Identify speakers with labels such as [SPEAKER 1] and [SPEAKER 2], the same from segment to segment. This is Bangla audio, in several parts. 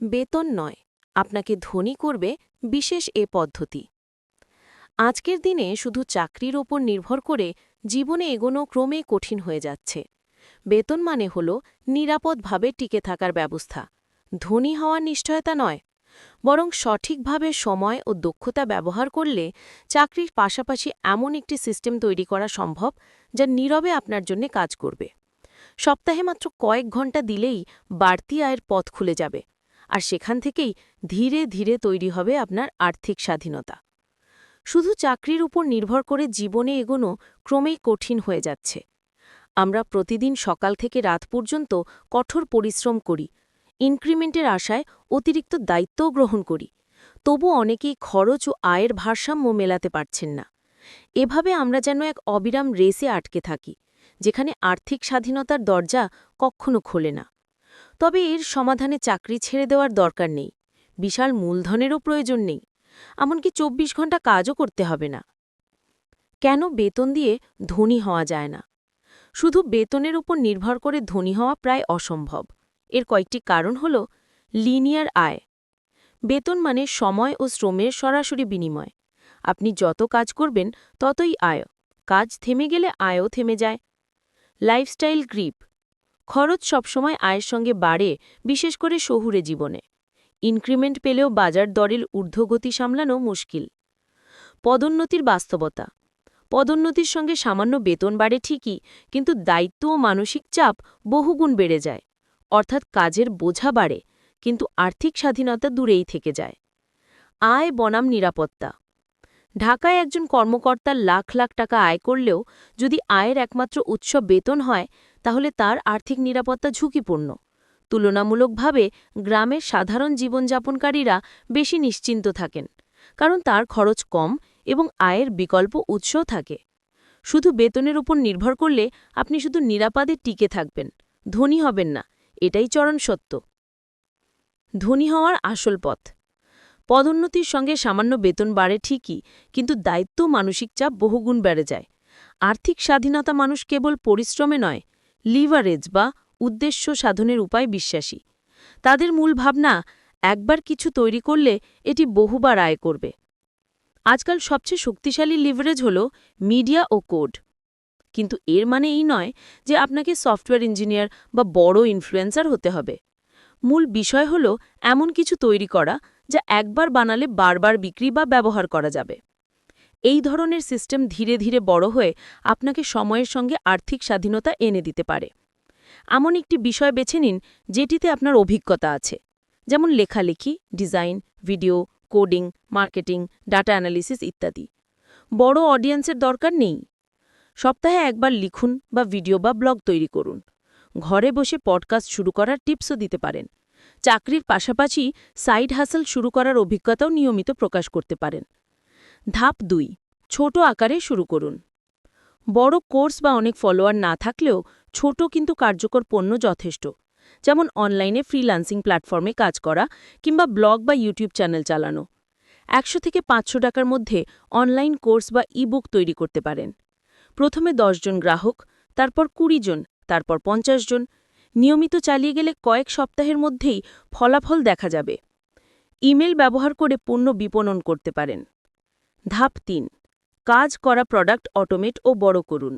[SPEAKER 1] বেতন নয়, আপনাকে ধনী করবে বিশেষ এ পদ্ধতি। আজকের দিনে শুধু চাকরির ওপর নির্ভর করে জীবনে এগোনো ক্রমে কঠিন হয়ে যাচ্ছে। বেতন মানে হল নিরাপদভাবে টিকে থাকার ব্যবস্থা, ধনী হওয়ার নিশ্চয়তা নয়। বরং সঠিকভাবে সময় ও দক্ষতা ব্যবহার করলে চাকরির পাশাপাশি এমন একটি সিস্টেম তৈরি করা সম্ভব যা নীরবে আপনার জন্য কাজ করবে। সপ্তাহে মাত্র কয়েক ঘন্টা দিলেই বাড়তি আয়ের পথ খুলে যাবে, আর সেখান থেকেই ধীরে ধীরে তৈরি হবে আপনার আর্থিক স্বাধীনতা। শুধু চাকরির উপর নির্ভর করে জীবনে এগোনো ক্রমেই কঠিন হয়ে যাচ্ছে। আমরা প্রতিদিন সকাল থেকে রাত পর্যন্ত কঠোর পরিশ্রম করি, ইনক্রিমেন্টের আশায় অতিরিক্ত দায়িত্বও গ্রহণ করি। তবু অনেকেই খরচ ও আয়ের ভারসাম্য মেলাতে পারছেন না। এভাবে আমরা যেন এক অবিরাম রেসে আটকে থাকি, যেখানে আর্থিক স্বাধীনতার দরজা কখনো খোলে না। তবে এর সমাধানে চাকরি ছেড়ে দেওয়ার দরকার নেই, বিশাল মূলধনেরও প্রয়োজন নেই, এমনকি ২৪ ঘন্টা কাজও করতে হবে না। কেন বেতন দিয়ে ধনী হওয়া যায় না? শুধু বেতনের উপর নির্ভর করে ধনী হওয়া প্রায় অসম্ভব। এর কয়েকটি কারণ হল লিনিয়ার আয়। বেতন মানে সময় ও শ্রমের সরাসরি বিনিময়। আপনি যত কাজ করবেন ততই আয়, কাজ থেমে গেলে আয়ও থেমে যায়। লাইফস্টাইল গ্রিপ, খরচ সবসময় আয়ের সঙ্গে বাড়ে, বিশেষ করে শহুরে জীবনে। ইনক্রিমেন্ট পেলেও বাজার দরের ঊর্ধ্বগতি সামলানো মুশকিল। পদোন্নতির বাস্তবতা, পদোন্নতির সঙ্গে সামান্য বেতন বাড়ে ঠিকই, কিন্তু দায়িত্ব ও মানসিক চাপ বহুগুণ বেড়ে যায়। অর্থাৎ কাজের বোঝা বাড়ে, কিন্তু আর্থিক স্বাধীনতা দূরেই থেকে যায়। আয় বনাম নিরাপত্তা, ঢাকায় একজন কর্মকর্তার লাখ লাখ টাকা আয় করলেও যদি আয়ের একমাত্র উৎস বেতন হয়, তাহলে তার আর্থিক নিরাপত্তা ঝুঁকিপূর্ণ। তুলনামূলকভাবে গ্রামের সাধারণ জীবনযাপনকারীরা বেশি নিশ্চিন্ত থাকেন, কারণ তার খরচ কম এবং আয়ের বিকল্প উৎসও থাকে। শুধু বেতনের উপর নির্ভর করলে আপনি শুধু নিরাপদে টিকে থাকবেন, ধনী হবেন না, এটাই চরম সত্য। ধনী হওয়ার আসল পথ, পদোন্নতির সঙ্গে সামান্য বেতন বাড়ে ঠিকই, কিন্তু দায়িত্ব মানসিক চাপ বহুগুণ বেড়ে যায়। আর্থিক স্বাধীনতা মানুষ কেবল পরিশ্রমে নয়, লিভারেজ বা উদ্দেশ্য সাধনের উপায় বিশ্বাসী। তাদের মূল ভাবনা, একবার কিছু তৈরি করলে এটি বহুবার আয় করবে। আজকাল সবচেয়ে শক্তিশালী লিভারেজ হল মিডিয়া ও কোড। কিন্তু এর মানে এই নয় যে আপনাকে সফটওয়্যার ইঞ্জিনিয়ার বা বড় ইনফ্লুয়েন্সার হতে হবে। মূল বিষয় হল এমন কিছু তৈরি করা যা একবার বানালে বারবার বিক্রি বা ব্যবহার করা যাবে। এই ধরনের সিস্টেম ধীরে ধীরে বড় হয়ে আপনাকে সময়ের সঙ্গে আর্থিক স্বাধীনতা এনে দিতে পারে। এমন একটি বিষয় বেছে নিন যেটিতে আপনার অভিজ্ঞতা আছে, যেমন লেখালেখি, design, video, coding, marketing, data analysis ইত্যাদি। বড় অডিয়েন্সের দরকার নেই। সপ্তাহে একবার লিখুন বা ভিডিও বা ব্লগ তৈরি করুন। ঘরে বসে পডকাস্ট শুরু করার টিপসও দিতে পারেন। চাকরির পাশাপাশি সাইড হাসল শুরু করার অভিজ্ঞতাও নিয়মিত প্রকাশ করতে পারেন। ধাপ ২, ছোট আকারে শুরু করুন। বড় কোর্স বা অনেক ফলোয়ার না থাকলেও ছোট কিন্তু কার্যকর পণ্য যথেষ্ট, যেমন অনলাইনে ফ্রিল্যান্সিং প্ল্যাটফর্মে কাজ করা কিংবা ব্লগ বা ইউটিউব চ্যানেল চালানো। ১০০ থেকে ৫০০ টাকার মধ্যে অনলাইন কোর্স বা ইবুক তৈরি করতে পারেন। প্রথমে ১০ জন গ্রাহক, তারপর ২০ জন, তারপর ৫০ জন। নিয়মিত চালিয়ে গেলে কয়েক সপ্তাহের মধ্যেই ফলাফল দেখা যাবে। ইমেল ব্যবহার করে পণ্য বিপণন করতে পারেন। ধাপ ৩, কাজ করা প্রোডাক্ট অটোমেট ও বড় করুন।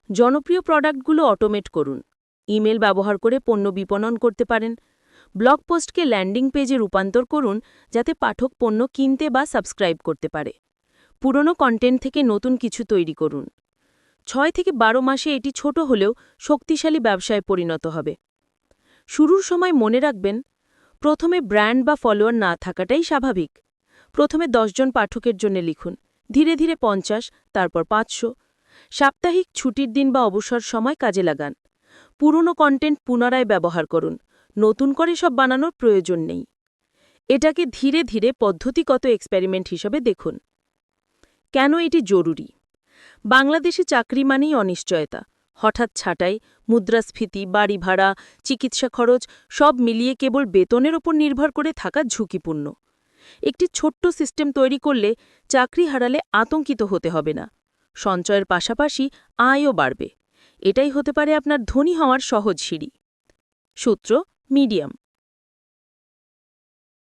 [SPEAKER 1] জনপ্রিয় প্রোডাক্টগুলো অটোমেট করুন। ইমেল ব্যবহার করে পণ্য বিপণন করতে পারেন। ব্লগ পোস্টকে ল্যান্ডিং পেজে রূপান্তর করুন, যাতে পাঠক পণ্য কিনতে বা সাবস্ক্রাইব করতে পারে। পুরনো কন্টেন্ট থেকে নতুন কিছু তৈরি করুন। ৬ থেকে ১২ মাসে এটি ছোট হলেও শক্তিশালী ব্যবসায় পরিণত হবে। শুরুর সময় মনে রাখবেন, প্রথমে ব্র্যান্ড বা ফলোয়ার না থাকাটাই স্বাভাবিক। প্রথমে ১০ জন পাঠকের জন্য লিখুন, ধীরে ধীরে ৫০, তারপর ৫০০। সাপ্তাহিক ছুটির দিন বা অবসর সময় কাজে লাগান। পুরনো কন্টেন্ট পুনরায় ব্যবহার করুন, নতুন করে সব বানানোর প্রয়োজন নেই। এটাকে ধীরে ধীরে পদ্ধতিগত এক্সপেরিমেন্ট হিসেবে দেখুন। কেন এটি জরুরি? বাংলাদেশে চাকরি মানেই অনিশ্চয়তা। হঠাৎ ছাঁটাই, মুদ্রাস্ফীতি, বাড়ি ভাড়া, চিকিৎসা খরচ সব মিলিয়ে কেবল বেতনের ওপর নির্ভর করে থাকা ঝুঁকিপূর্ণ। একটি ছোট্ট সিস্টেম তৈরি করলে চাকরি হারালে আতঙ্কিত হতে হবে না। সঞ্চয়ের পাশাপাশি আয়ও বাড়বে। এটাই হতে পারে আপনার ধনী হওয়ার সহজ সিঁড়ি। সূত্র, মিডিয়াম।